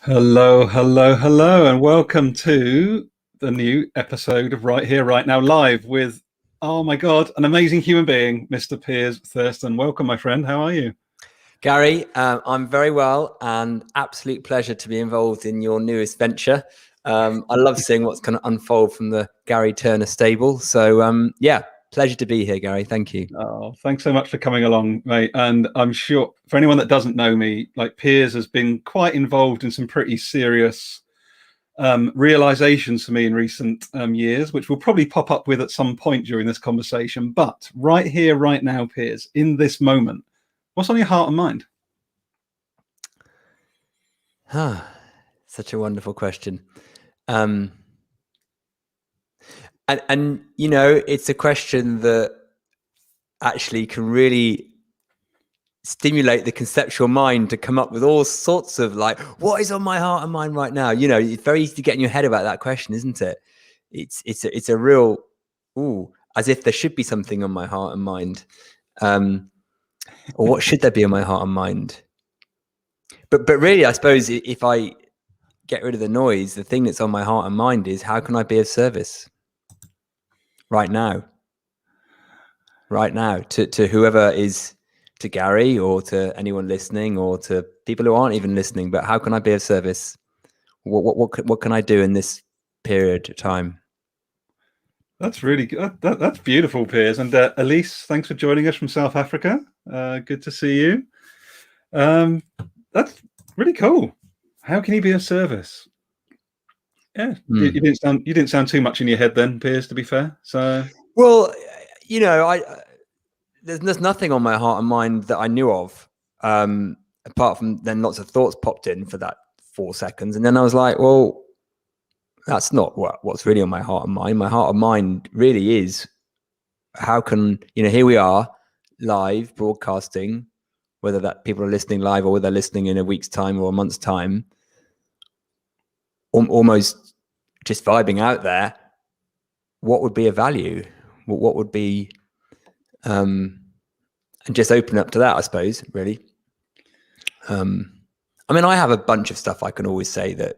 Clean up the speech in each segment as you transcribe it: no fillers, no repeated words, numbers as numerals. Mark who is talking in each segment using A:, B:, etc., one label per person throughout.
A: Hello, hello, hello, and welcome to the new episode of Right Here, Right Now Live with, oh my God, an amazing human being, Mr. Piers Thurston. Welcome, my friend. How are you?
B: Gary, I'm very well, and absolute pleasure to be involved in your newest venture. I love seeing what's going to unfold from the Gary Turner stable. So, yeah, pleasure to be here, Gary. Thank you.
A: Oh, thanks so much for coming along, mate. And I'm sure for anyone that doesn't know me, like Piers has been quite involved in some pretty serious realizations for me in recent years, which we'll probably pop up with at some point during this conversation. But right here, right now, Piers, in this moment, what's on your heart and mind?
B: Such a wonderful question. And you know, it's a question that actually can really stimulate the conceptual mind to come up with all sorts of like, what is on my heart and mind right now? You know, it's very easy to get in your head about that question, isn't it? It's a real, as if there should be something on my heart and mind. Or what should there be on my heart and mind? But really, I suppose if I get rid of the noise, the thing that's on my heart and mind is, how can I be of service right now to whoever is, to Gary or to anyone listening or to people who aren't even listening, but how can I be of service? What can I do in this period of time?
A: That's really good. That's beautiful, Piers. And Elise, thanks for joining us from South Africa. Good to see you. That's really cool. How can you be of service? Yeah, you didn't sound too much in your head then, Piers. To be fair, so
B: well, you know, there's nothing on my heart and mind that I knew of, apart from then lots of thoughts popped in for that 4 seconds, and then I was like, well, that's not what's really on my heart and mind. My heart and mind really is, how can, you know, here we are live broadcasting, whether that people are listening live or whether they're listening in a week's time or a month's time, almost just vibing out there. What would be a value? What would be, and just open up to that, I suppose, really. I mean, I have a bunch of stuff I can always say that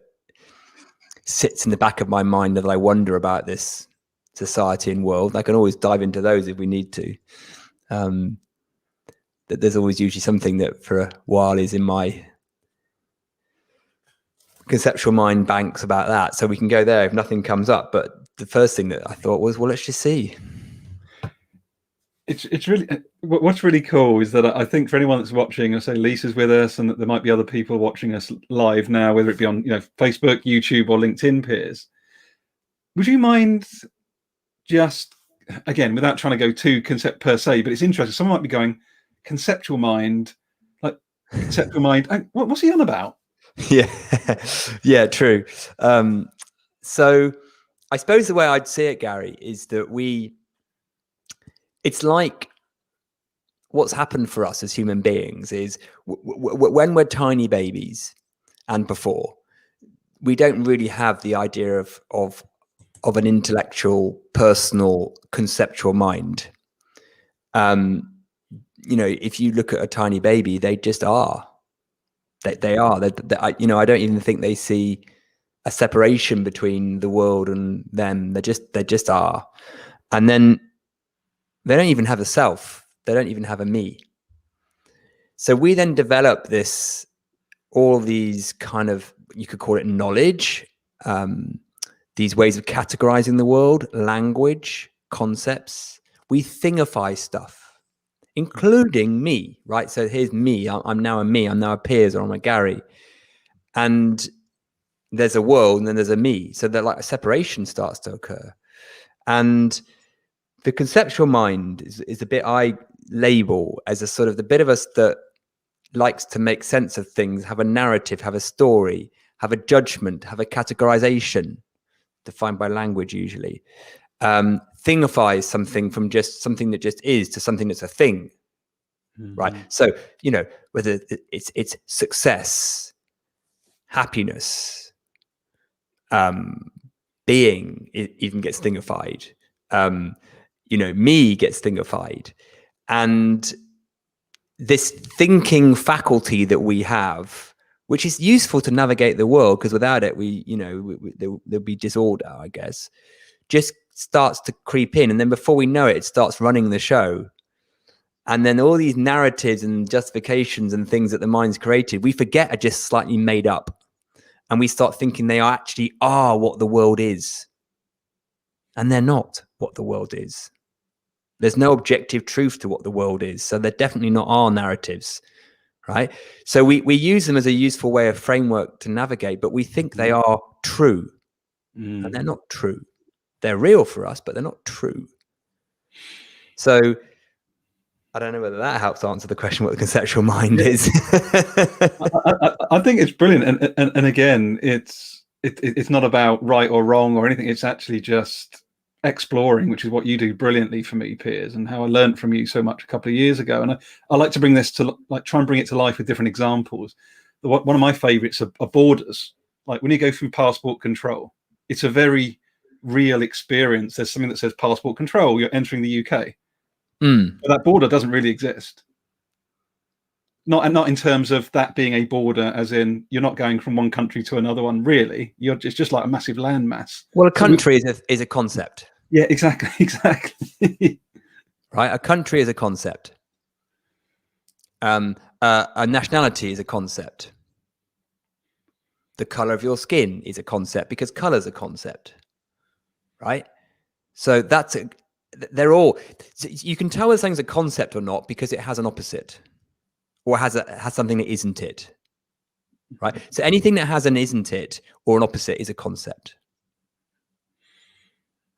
B: sits in the back of my mind that I wonder about this society and world. I can always dive into those if we need to. That there's always usually something that for a while is in my conceptual mind banks about that. So we can go there if nothing comes up. But the first thing that I thought was, well, let's just see.
A: it's really what's really cool is that I think for anyone that's watching, I say Lisa's with us, and that there might be other people watching us live now, whether it be on Facebook, YouTube, or LinkedIn. Piers, would you mind just, again, without trying to go too concept per se, but it's interesting. Someone might be going, conceptual mind, like conceptual mind. What's he on about?
B: Yeah, yeah, true. So I suppose the way I'd see it, Gary, is that it's like what's happened for us as human beings is when we're tiny babies and before, we don't really have the idea of an intellectual, personal, conceptual mind. You know, if you look at a tiny baby, they just are. They are. I don't even think they see a separation between the world and them. They just are. And then they don't even have a self. They don't even have a me. So we then develop all these kind of, you could call it knowledge, these ways of categorizing the world, language, concepts. We thingify stuff, including me, right? So here's me. I'm now a me. I'm now a Piers, or I'm a Gary. And there's a world, and then there's a me. So that, like, a separation starts to occur. And the conceptual mind is the bit I label as a sort of the bit of us that likes to make sense of things, have a narrative, have a story, have a judgment, have a categorization, defined by language usually. Thingifies something from just something that just is to something that's a thing, right? So, you know, whether it's success, happiness, being, it even gets thingified. Me gets thingified. And this thinking faculty that we have which is useful to navigate the world, because without it, there'll be disorder, I guess, just starts to creep in. And then before we know it, it starts running the show. And then all these narratives and justifications and things that the mind's created, we forget are just slightly made up. And we start thinking they actually are what the world is. And they're not what the world is. There's no objective truth to what the world is. So they're definitely not our narratives, right? So we use them as a useful way of framework to navigate, but we think they are true. And they're not true. They're real for us, but they're not true. So I don't know whether that helps answer the question what the conceptual mind is.
A: I think it's brilliant, and again, it's not about right or wrong or anything. It's actually just exploring, which is what you do brilliantly for me, Piers, and how I learned from you so much a couple of years ago. And I like to bring this to try and bring it to life with different examples. One of my favourites are borders. Like when you go through passport control, it's a very real experience. There's something that says passport control. You're entering the UK. But that border doesn't really exist. Not in terms of that being a border, as in you're not going from one country to another one. Really, it's just like a massive landmass.
B: Well, a country is a concept.
A: Yeah, exactly.
B: Right, a country is a concept. A nationality is a concept. The color of your skin is a concept, because color is a concept, right? So they're all. So you can tell whether something's a concept or not because it has an opposite, or has something that isn't it, right? So anything that has an isn't it or an opposite is a concept,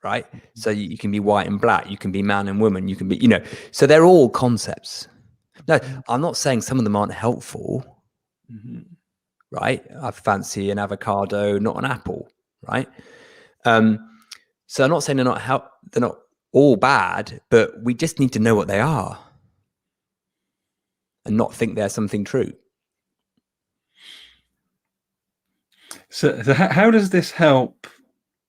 B: right? So you can be white and black, you can be man and woman, you can be, so they're all concepts. No, I'm not saying some of them aren't helpful, right? I fancy an avocado, not an apple, right? So I'm not saying they're not all bad, but we just need to know what they are and not think they're something true.
A: So how does this help?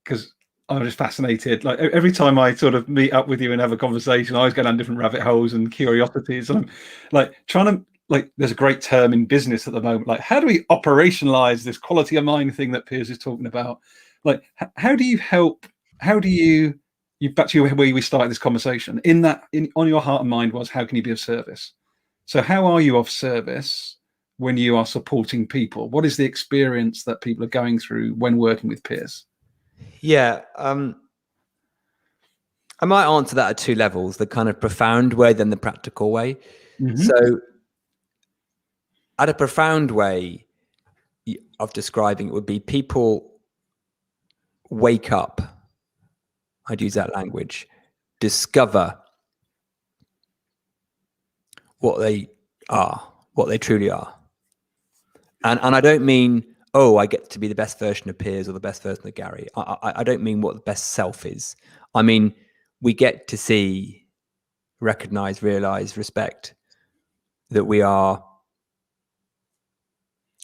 A: Because I'm just fascinated. Like every time I sort of meet up with you and have a conversation, I always go down different rabbit holes and curiosities. And I'm like trying to, there's a great term in business at the moment. Like, how do we operationalize this quality of mind thing that Piers is talking about? Like, how do you help? How do you back to where we started this conversation? On your heart and mind was, how can you be of service? So how are you of service when you are supporting people? What is the experience that people are going through when working with Piers?
B: Yeah, I might answer that at two levels: the kind of profound way, then the practical way. So, at a profound way of describing it would be people wake up. I'd use that language. Discover what they are, what they truly are. And I don't mean, I get to be the best version of Piers or the best version of Gary. I don't mean what the best self is. I mean, we get to see, recognize, realize, respect that we are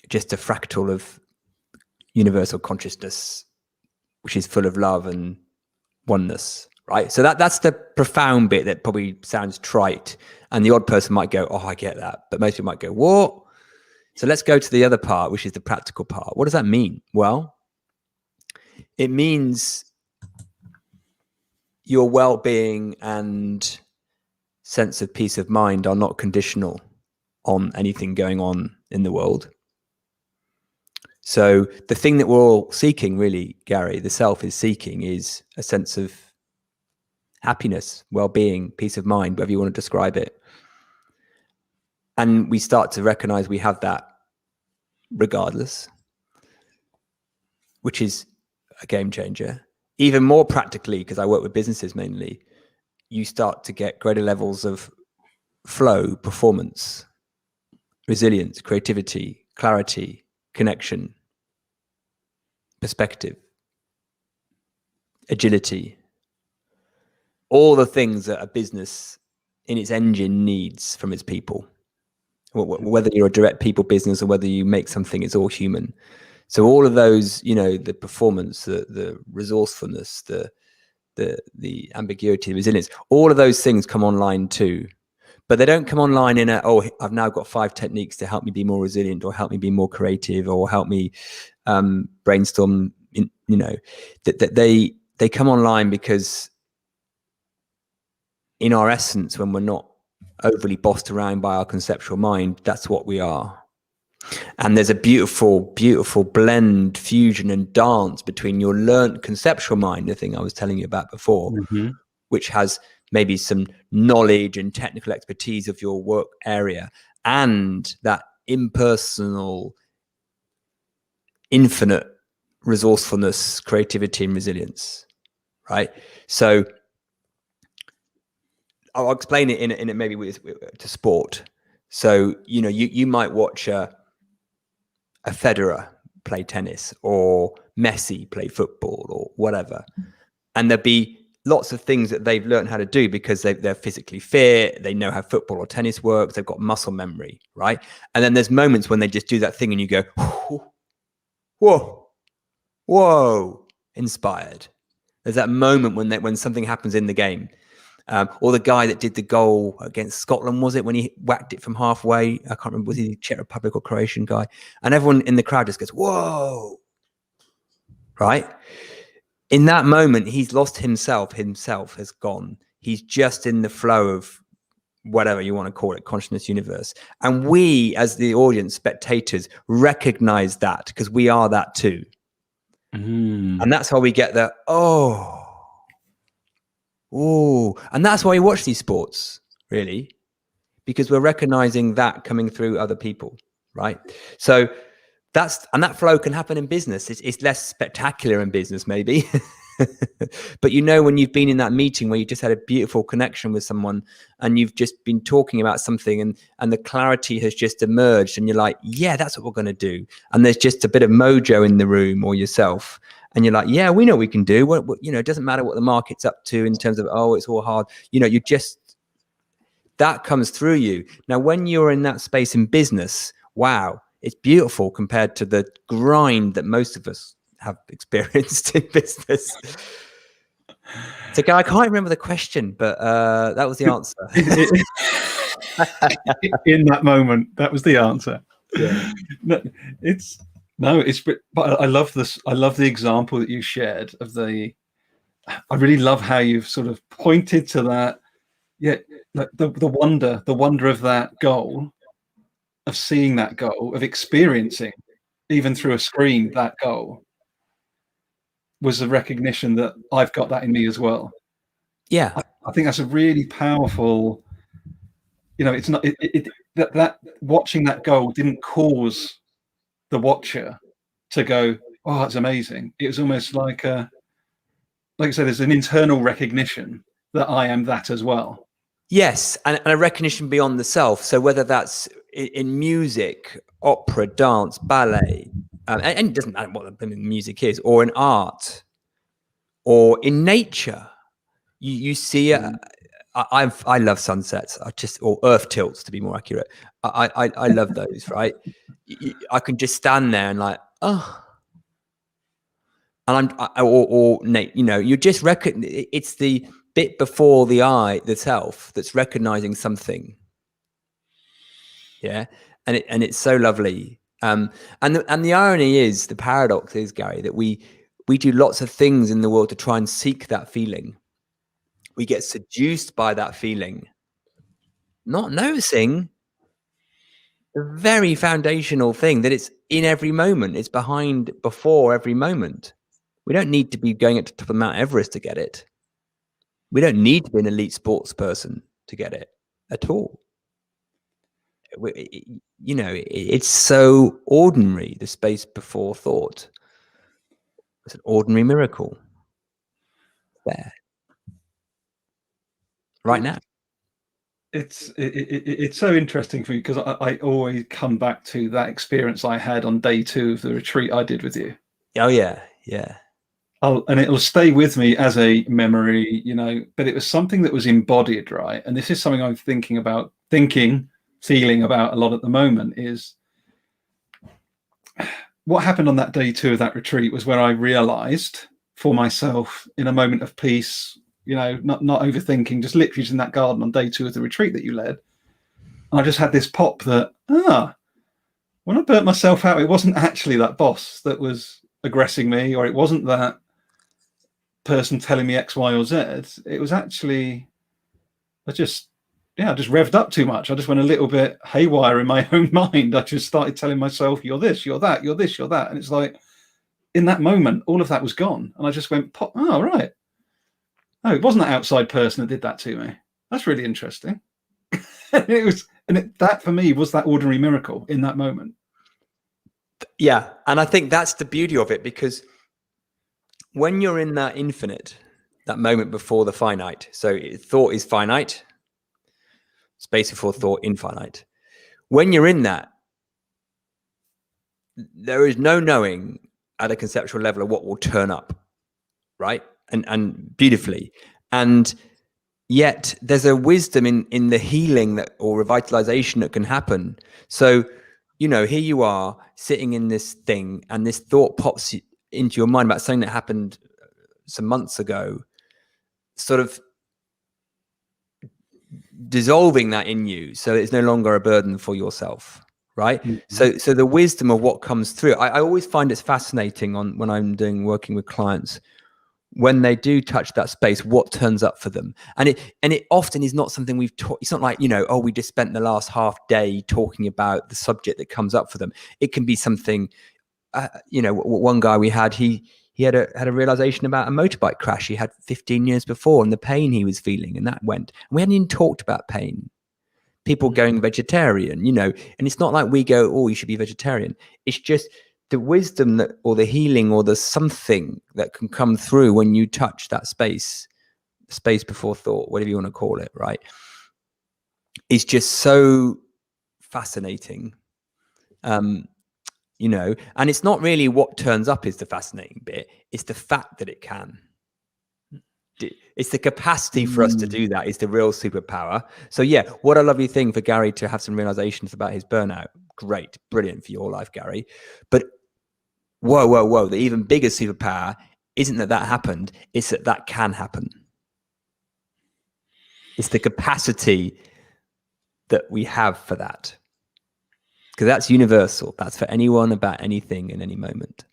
B: just a fractal of universal consciousness, which is full of love and oneness, right? So that's the profound bit that probably sounds trite, and the odd person might go, I get that, but most people might go, what? So let's go to the other part, which is the practical part. What does that mean? Well, it means your well-being and sense of peace of mind are not conditional on anything going on in the world. So the thing that we're all seeking, really, Gary, the self is seeking, is a sense of happiness, well-being, peace of mind, whatever you want to describe it. And we start to recognize we have that regardless, which is a game changer. Even more practically, because I work with businesses mainly, you start to get greater levels of flow, performance, resilience, creativity, clarity, connection, perspective, agility, all the things that a business in its engine needs from its people. Whether you're a direct people business or whether you make something, it's all human. So all of those, the performance, the resourcefulness, the ambiguity, the resilience, all of those things come online too. but they don't come online in I've now got 5 techniques to help me be more resilient, or help me be more creative, or help me brainstorm. That they come online because in our essence, when we're not overly bossed around by our conceptual mind, that's what we are. And there's a beautiful, beautiful blend, fusion and dance between your learned conceptual mind, the thing I was telling you about before, which has maybe some knowledge and technical expertise of your work area, and that impersonal, infinite resourcefulness, creativity and resilience, right? So I'll explain it in it maybe to sport. So, you might watch a Federer play tennis, or Messi play football, or whatever. And there'll be lots of things that they've learned how to do because they're physically fit. They know how football or tennis works. They've got muscle memory, right? And then there's moments when they just do that thing and you go, whoa, inspired. There's that moment when something happens in the game. Or the guy that did the goal against Scotland, was it, when he whacked it from halfway? I can't remember, was he the Czech Republic or Croatian guy? And everyone in the crowd just goes, whoa, right? In that moment, he's lost himself has gone. He's just in the flow of whatever you want to call it, consciousness universe. And we, as the audience, spectators, recognize that because we are that too. And that's how we get the, and that's why we watch these sports, really, because we're recognizing that coming through other people, right? So that flow can happen in business. It's less spectacular in business, maybe. But when you've been in that meeting where you just had a beautiful connection with someone and you've just been talking about something and the clarity has just emerged and you're like, yeah, that's what we're going to do. And there's just a bit of mojo in the room or yourself. And you're like, yeah, we know what we can do. It doesn't matter what the market's up to in terms of, it's all hard. That comes through you. Now, when you're in that space in business, wow, it's beautiful compared to the grind that most of us have experienced in business. So I can't remember the question, but that was the answer.
A: In that moment, that was the answer.
B: Yeah.
A: But I love this. I love the example that you shared of I really love how you've sort of pointed to that. Yeah, like the wonder of that goal, of seeing that goal, of experiencing, even through a screen, that goal was a recognition that I've got that in me as well.
B: Yeah,
A: I think that's a really powerful. It's not that watching that goal didn't cause the watcher to go, oh, that's amazing. It was almost like I said, there's an internal recognition that I am that as well.
B: Yes, and a recognition beyond the self. So whether that's in music, opera, dance, ballet, and it doesn't matter what the music is, or in art, or in nature, you see. I love sunsets. Or earth tilts, to be more accurate. I love those. Right, I can just stand there and like, and you just it's the bit before the self that's recognizing something. Yeah, and it's so lovely. And the irony is, the paradox is, Gary, that we do lots of things in the world to try and seek that feeling. We get seduced by that feeling, not noticing the very foundational thing that it's in every moment. It's before every moment. We don't need to be going at the top of Mount Everest to get it. We don't need to be an elite sports person to get it at all. It's so ordinary, the space before thought. It's an ordinary miracle there right now.
A: It's so interesting for me because I always come back to that experience I had on day 2 of the retreat I did with you.
B: Oh yeah.
A: And it'll stay with me as a memory, but it was something that was embodied, right? And this is something I'm feeling about a lot at the moment, is what happened on that day 2 of that retreat was where I realized for myself, in a moment of peace, not overthinking, just literally in that garden on day 2 of the retreat that you led, I just had this pop that, when I burnt myself out, it wasn't actually that boss that was aggressing me, or it wasn't that person telling me X, Y, or Z. It was actually, I just revved up too much. I just went a little bit haywire in my own mind. I just started telling myself, you're this, you're that, you're this, you're that. And it's like, in that moment, all of that was gone. And I just went, pop, oh, right. Oh, it wasn't that outside person that did that to me. That's really interesting. That for me was that ordinary miracle in that moment.
B: Yeah. And I think that's the beauty of it, because when you're in that infinite, that moment before the finite, so thought is finite, space before thought infinite. When you're in that, there is no knowing at a conceptual level of what will turn up, right? And beautifully. And yet there's a wisdom in the healing that, or revitalization that can happen. So, you know, here you are sitting in this thing, and this thought pops into your mind about something that happened some months ago, sort of dissolving that in you, so it's no longer a burden for yourself, right? Mm-hmm. So the wisdom of what comes through, I always find it's fascinating when I'm working with clients, when they do touch that space, what turns up for them. And it often is not something we've taught. It's not like, you know, oh, we just spent the last half day talking about the subject that comes up for them. It can be something, you know, one guy we had, he had a realization about a motorbike crash he had 15 years before, and the pain he was feeling, and that went. And we hadn't even talked about pain. People going vegetarian, you know, and it's not like we go, oh, you should be vegetarian. It's just the wisdom that, or the healing, or the something that can come through when you touch that space before thought, whatever you want to call it, right? It's just so fascinating. You know, and it's not really what turns up is the fascinating bit. It's the fact that it can. It's the capacity for us to do that is the real superpower. So yeah, what a lovely thing for Gary to have some realizations about his burnout. Great, brilliant for your life, Gary. But whoa, the even bigger superpower isn't that happened, it's that can happen. It's the capacity that we have for that. Because that's universal. That's for anyone, about anything, in any moment.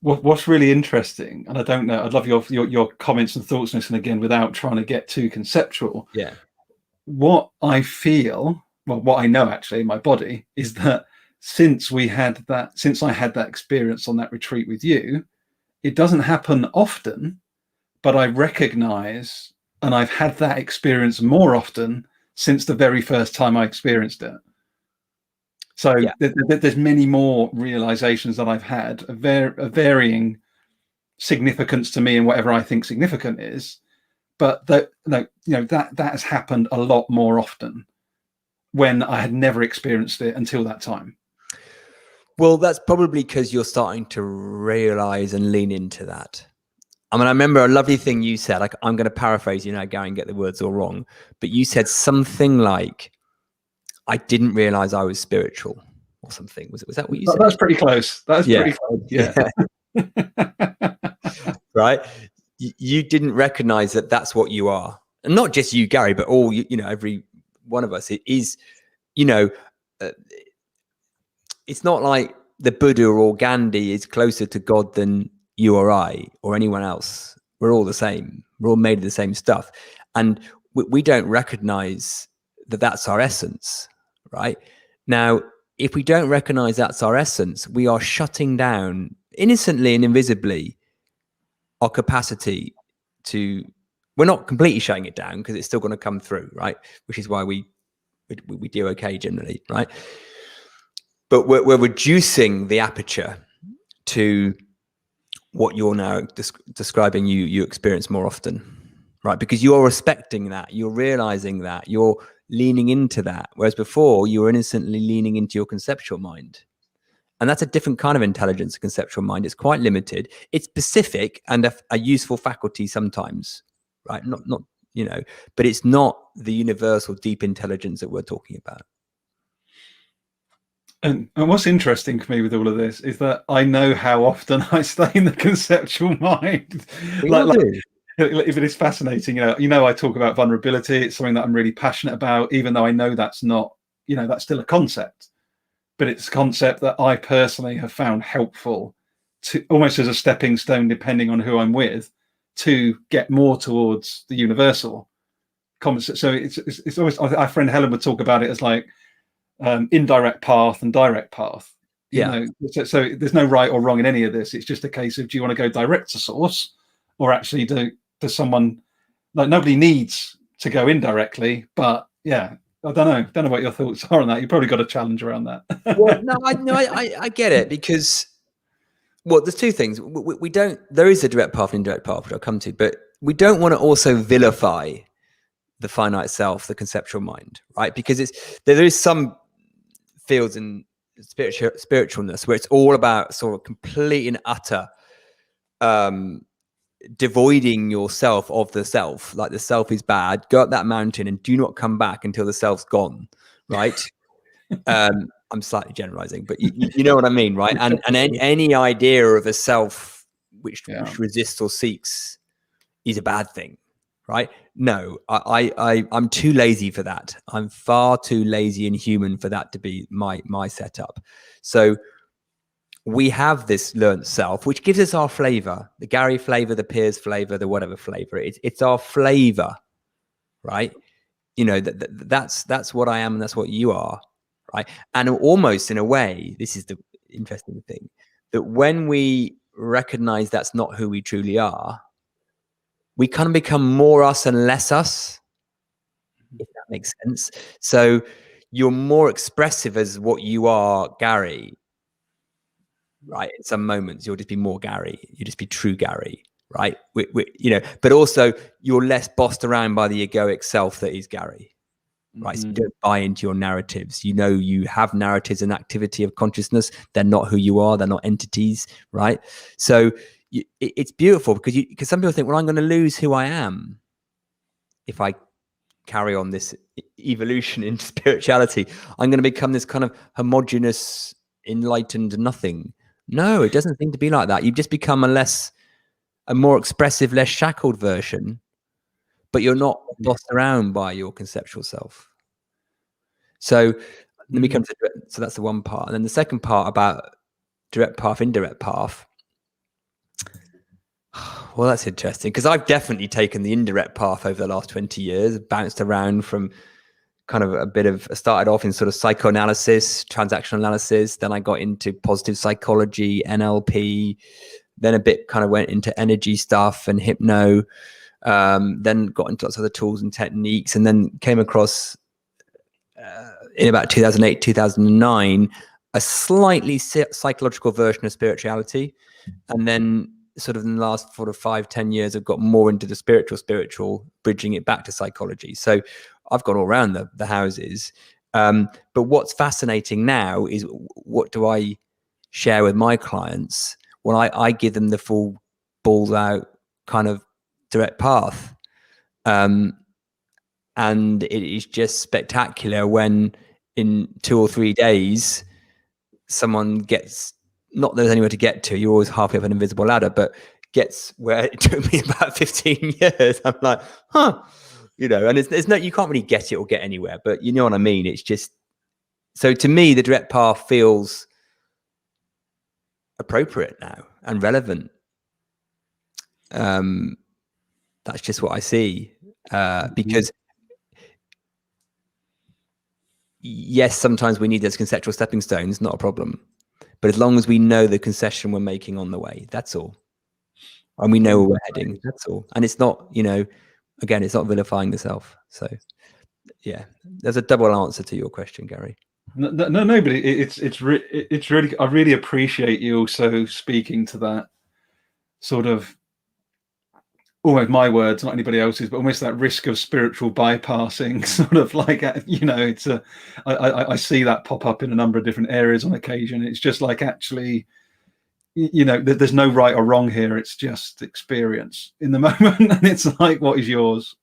A: What's really interesting, and I don't know, I'd love your comments and thoughts on this, and again, without trying to get too conceptual.
B: Yeah.
A: What I feel, well, what I know actually in my body is that since I had that experience on that retreat with you, it doesn't happen often, but I recognize, and I've had that experience more often since the very first time I experienced it. So yeah. There's many more realizations that I've had, of varying significance to me and whatever I think significant is, but that has happened a lot more often when I had never experienced it until that time.
B: Well, that's probably because you're starting to realize and lean into that. I mean, I remember a lovely thing you said, like, I'm going to paraphrase you now, Gary, and get the words all wrong, but you said something like, I didn't realize I was spiritual, or something. Was that what you said?
A: That's pretty close. That's pretty close. Yeah.
B: Right. You didn't recognize that that's what you are. And not just you, Gary, but all, you know, every one of us. It is, you know, it's not like the Buddha or Gandhi is closer to God than you or I or anyone else. We're all the same. We're all made of the same stuff. And we don't recognize that that's our essence. Right now, if we don't recognize that's our essence, we are shutting down innocently and invisibly our capacity to. We're not completely shutting it down, because it's still going to come through, right? Which is why we do okay generally, right? But we're reducing the aperture to what you're now describing. You experience more often, right? Because you're respecting that, you're realizing that, you're leaning into that, whereas before you were innocently leaning into your conceptual mind. And that's a different kind of intelligence. A conceptual mind is quite limited. It's specific and a useful faculty sometimes, right? Not you know, but it's not the universal deep intelligence that we're talking about.
A: And what's interesting for me with all of this is that I know how often I stay in the conceptual mind. If it is fascinating, I talk about vulnerability. It's something that I'm really passionate about, even though I know that's not, that's still a concept, but it's a concept that I personally have found helpful to almost as a stepping stone, depending on who I'm with, to get more towards the universal concept. So it's always, our friend Helen would talk about it as like indirect path and direct path. So there's no right or wrong in any of this. It's just a case of, do you want to go direct to source, or actually does someone, like, nobody needs to go indirectly, but yeah, I don't know what your thoughts are on that. You've probably got a challenge around that.
B: Well, I get it, because, well, there's two things. We don't, there is a direct path and indirect path, which I'll come to, but we don't want to also vilify the finite self, the conceptual mind, right? Because there is some fields in spiritualness where it's all about sort of complete and utter devoiding yourself of the self. Like, the self is bad, go up that mountain and do not come back until the self's gone, right? I'm slightly generalizing, but you know what I mean, right? And any idea of a self which resists or seeks is a bad thing, right? No, I'm too lazy for that. I'm far too lazy and human for that to be my setup. So we have this learnt self, which gives us our flavor, the Gary flavor, the Piers flavor, the whatever flavor. It's our flavor, right? That's what I am, and that's what you are, right? And almost in a way, this is the interesting thing, that when we recognize that's not who we truly are, we kind of become more us and less us, if that makes sense. So you're more expressive as what you are, Gary, right? In some moments, you'll just be more Gary. You just be true Gary, right? But also you're less bossed around by the egoic self that is Gary, right? So you don't buy into your narratives. You have narratives and activity of consciousness. They're not who you are. They're not entities, right? So it's beautiful, because some people think, well, I'm going to lose who I am if I carry on this evolution into spirituality. I'm going to become this kind of homogenous, enlightened nothing. No, it doesn't seem to be like that. You've just become a more expressive, less shackled version, but you're not bossed around by your conceptual self. So let me come to, so that's the one part. And then the second part about direct path, indirect path. Well, that's interesting, because I've definitely taken the indirect path over the last 20 years, bounced around from kind of started off in sort of psychoanalysis, transactional analysis. Then I got into positive psychology, NLP, then a bit kind of went into energy stuff and hypno, then got into lots of other tools and techniques, and then came across in about 2008, 2009, a slightly psychological version of spirituality. And then sort of in the last 4 to 5, 10 years, I've got more into the spiritual, bridging it back to psychology. So I've gone all around the houses. But what's fascinating now is, what do I share with my clients when I give them the full balls out kind of direct path. And it is just spectacular when in 2 or 3 days, someone gets, not that there's anywhere to get to, you're always halfway up an invisible ladder, but gets where it took me about 15 years. I'm like, and it's no, you can't really get it or get anywhere, but you know what I mean? It's just, so to me, the direct path feels appropriate now and relevant. That's just what I see. Because yes, sometimes we need those conceptual stepping stones, not a problem. But as long as we know the concession we're making on the way, that's all. And we know where we're heading, that's all. And it's not, again, it's not vilifying the self. So yeah, there's a double answer to your question, Gary.
A: No, but it's really, I really appreciate you also speaking to that sort of, almost my words, not anybody else's, but almost that risk of spiritual bypassing, sort of like, it's I see that pop up in a number of different areas on occasion. It's just like, actually, there's no right or wrong here. It's just experience in the moment. And it's like, what is yours?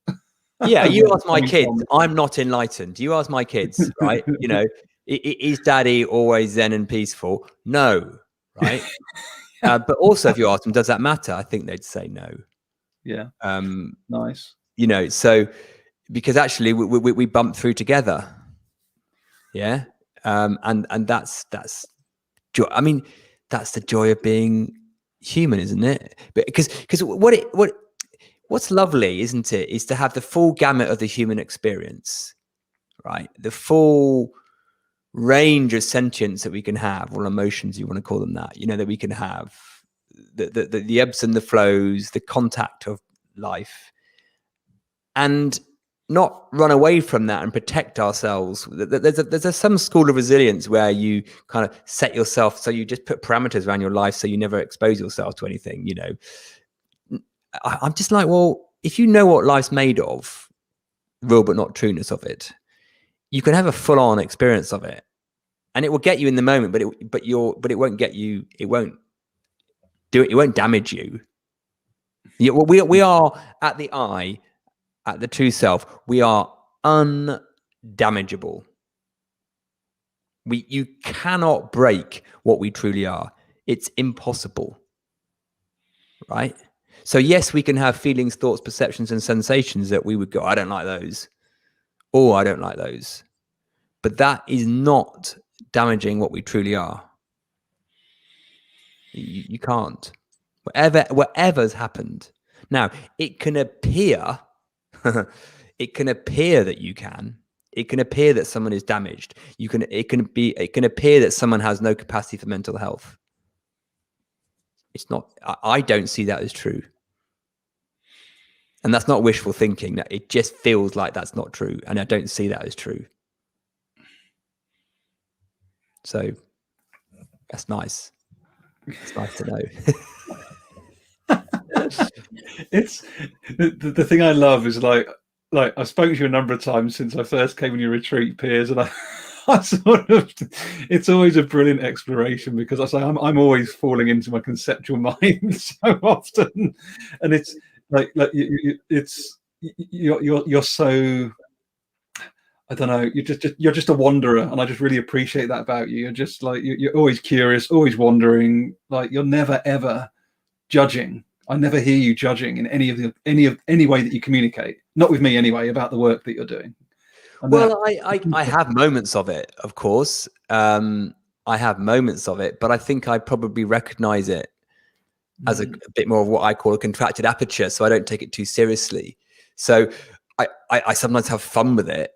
B: Yeah, you ask my kids, I'm not enlightened. You ask my kids, right? Is daddy always zen and peaceful? No, right? But also, if you ask them, does that matter? I think they'd say no.
A: Yeah. Nice.
B: You know, so because actually we bump through together. Yeah. And that's joy. I mean, that's the joy of being human, isn't it? But because what's lovely, isn't it, is to have the full gamut of the human experience, right? The full range of sentience that we can have, or emotions, you want to call them that, you know, that we can have, the ebbs and the flows, the contact of life, and not run away from that and protect ourselves. There's some school of resilience where you kind of set yourself, so you just put parameters around your life so you never expose yourself to anything, you know. I'm just like, well, if you know what life's made of, real but not trueness of it, you can have a full-on experience of it, and it will get you in the moment, but it won't get you. It won't do it. It won't damage you. Yeah, well, we are at the eye, at the true self. We are undamageable. You cannot break what we truly are. It's impossible, right? So yes, we can have feelings, thoughts, perceptions, and sensations that we would go, I don't like those. Oh, I don't like those. But that is not damaging what we truly are. You can't. Whatever's happened. Now, it can appear, it can appear that you can. It can appear that someone is damaged. It can appear that someone has no capacity for mental health. It's not. I don't see that as true. And that's not wishful thinking. That it just feels like that's not true, and I don't see that as true. So that's nice. It's nice to know.
A: It's the thing I love is like I've spoken to you a number of times since I first came on your retreat, Piers, and I sort of, it's always a brilliant exploration, because I say I'm always falling into my conceptual mind so often, and it's like you're so, I don't know, you're just a wanderer, and I just really appreciate that about you. You're just like you're always curious, always wandering. Like you're never ever judging. I never hear you judging in any way that you communicate. Not with me anyway, about the work that you're doing. And
B: well, I have moments of it, of course. I have moments of it, but I think I probably recognize it as a bit more of what I call a contracted aperture, so I don't take it too seriously. So I sometimes have fun with it,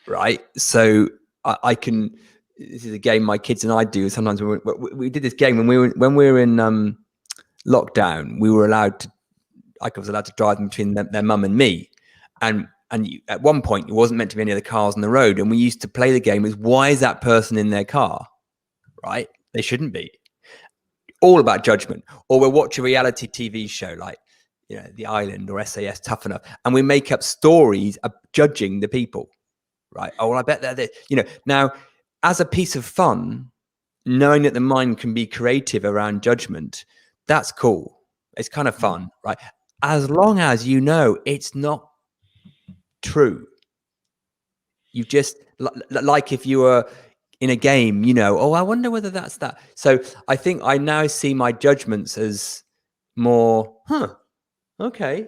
B: right? So I can. This is a game my kids and I do sometimes. We did this game when we were in lockdown. We were allowed to. I was allowed to drive them between their mum and me, and at one point it wasn't meant to be any other cars on the road, and we used to play the game as, why is that person in their car? Right? They shouldn't be. All about judgment. Or we'll watch a reality TV show like, you know, The Island or SAS Tough Enough, and we make up stories of judging the people. Right? Oh, well, I bet they're, you know. Now, as a piece of fun, knowing that the mind can be creative around judgment, that's cool. It's kind of fun, right? As long as you know it's not true. You just, like if you were in a game, you know, oh, I wonder whether that's that. So I think I now see my judgments as more, okay.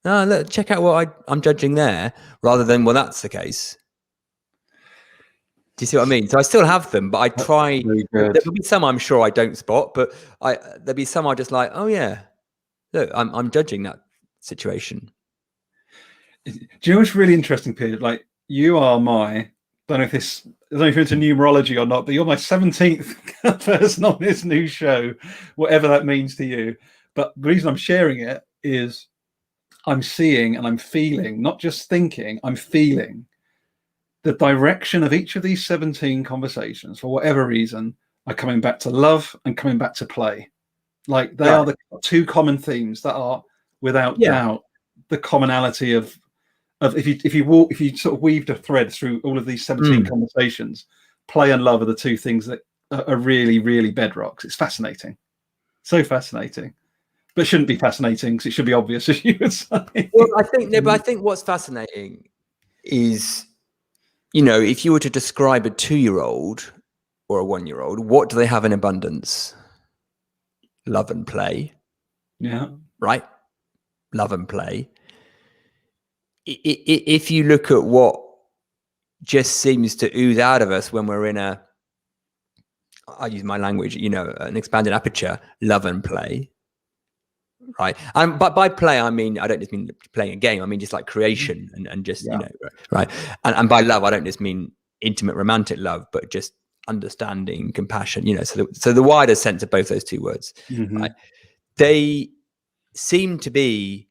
B: Look, check out what I'm judging there, rather than, well, that's the case. Do you see what I mean? So I still have them, but I try. There'll be some I'm sure I don't spot, but there'll be some I just like, oh yeah, look, I'm judging that situation.
A: Do you know what's really interesting, Peter? Like you are I don't know if you're into numerology or not, but you're my 17th person on this new show, whatever that means to you. But the reason I'm sharing it is I'm seeing and I'm feeling, not just thinking, I'm feeling the direction of each of these 17 conversations, for whatever reason, are coming back to love and coming back to play. Like they are the two common themes that are, without doubt, the commonality of if you sort of weaved a thread through all of these 17 conversations, play and love are the two things that are really, really bedrocks. It's fascinating. So fascinating. But it shouldn't be fascinating, because it should be obvious, as you would say.
B: Well, I think what's fascinating is, you know, if you were to describe a 2-year-old or a 1-year-old, what do they have in abundance? Love and play.
A: Yeah.
B: Right? love and play. If you look at what just seems to ooze out of us when we're in I use my language, an expanded aperture, love and play, right? And by play, I mean, I don't just mean playing a game. I mean just like creation and just, right? And by love, I don't just mean intimate romantic love, but just understanding, compassion, so the wider sense of both those two words, right? They seem to be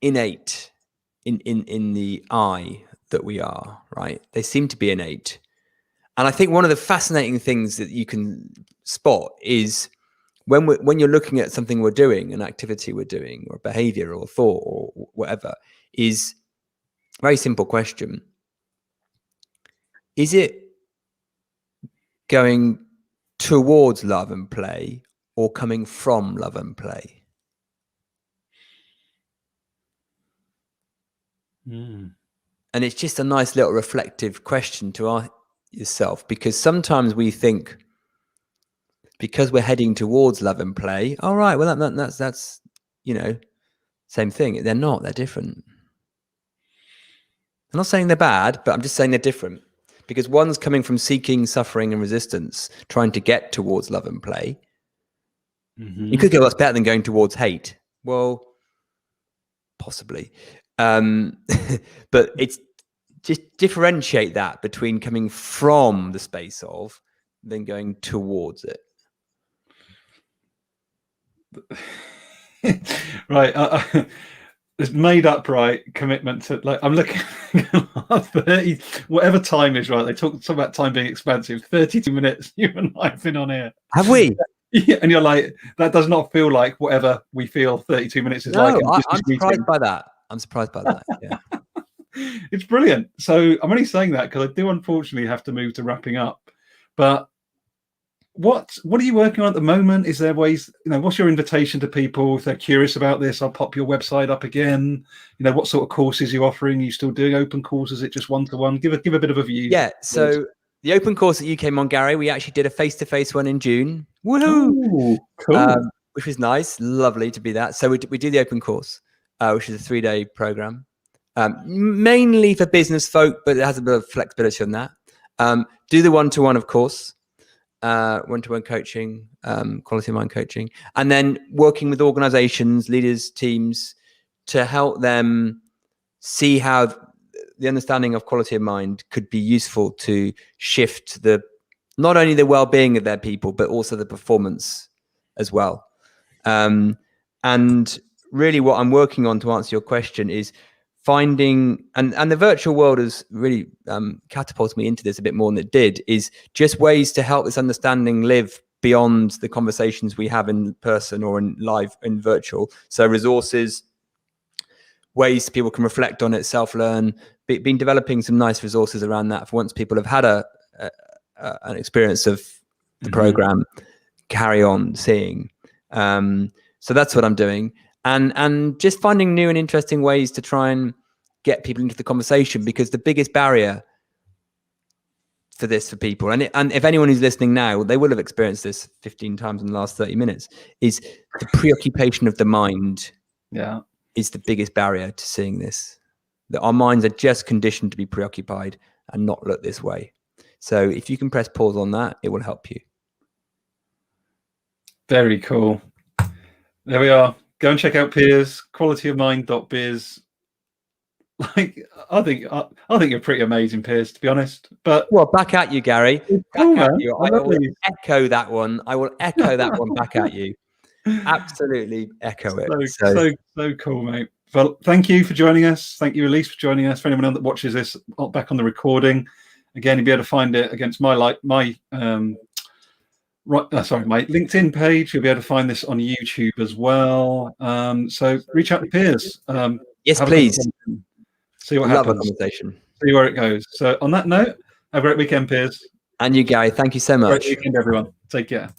B: innate in the I that we are, right? They seem to be innate. And I think one of the fascinating things that you can spot is when you're looking at something we're doing, an activity we're doing, or behavior or thought or whatever, is a very simple question. Is it going towards love and play or coming from love and play? And it's just a nice little reflective question to ask yourself, because sometimes we think because we're heading towards love and play, all right, well that's same thing. They're not. They're different. I'm not saying they're bad, but I'm just saying they're different, because one's coming from seeking, suffering, and resistance, trying to get towards love and play. You could go, that's better than going towards hate. Well, possibly. But it's just differentiate that between coming from the space of then going towards it.
A: Right. It's made up, right? Commitment to, like, I'm looking 30, whatever time is, right? They talk about time being expansive. 32 minutes you and I have been on here.
B: Have we?
A: Yeah, and you're like, that does not feel like whatever we feel 32 minutes is like.
B: I'm surprised by that. I'm surprised by that. Yeah.
A: It's brilliant. So I'm only saying that because I do unfortunately have to move to wrapping up. But what are you working on at the moment? Is there ways, what's your invitation to people if they're curious about this? I'll pop your website up again. What sort of courses you're offering? Are you still doing open courses? Is it just one-to-one? Give a bit of a view.
B: Yeah. So the open course that you came on, Gary, we actually did a face-to-face one in June. Woohoo!
A: Ooh, cool.
B: Which was nice. Lovely to be that. So we do the open course, which is a 3-day program, mainly for business folk, but it has a bit of flexibility on that. Do the one-to-one, of course. One-to-one coaching, quality of mind coaching, and then working with organizations, leaders, teams to help them see how the understanding of quality of mind could be useful to shift not only the well-being of their people, but also the performance as well. And really what I'm working on, to answer your question, is finding, and the virtual world has really catapulted me into this a bit more than it did, is just ways to help this understanding live beyond the conversations we have in person or in live, in virtual. So resources, ways people can reflect on it, self-learn. Been developing some nice resources around that for once people have had an experience of the program, carry on seeing. So that's what I'm doing. And just finding new and interesting ways to try and get people into the conversation, because the biggest barrier for people, and if anyone who's listening now, they will have experienced this 15 times in the last 30 minutes, is the preoccupation of the mind.
A: Yeah,
B: is the biggest barrier to seeing this. That our minds are just conditioned to be preoccupied and not look this way. So if you can press pause on that, it will help you. Very
A: cool. There we are. Go and check out Piers, qualityofmind.biz. Like, I think you're pretty amazing, Piers, to be honest. But
B: back at you, Gary.
A: Cool,
B: at you. I will echo that one. I will echo that one back at you. Absolutely echo it.
A: So cool, mate. Well, thank you for joining us. Thank you, Elise, for joining us. For anyone that watches this back on the recording, again, you'll be able to find it against my LinkedIn page. You'll be able to find this on YouTube as well. So reach out to Piers.
B: Yes, please.
A: See what happens. Love a conversation. See where it goes. So on that note, have a great weekend, Piers.
B: And you, Gary. Thank you so much.
A: Great weekend, everyone. Take care.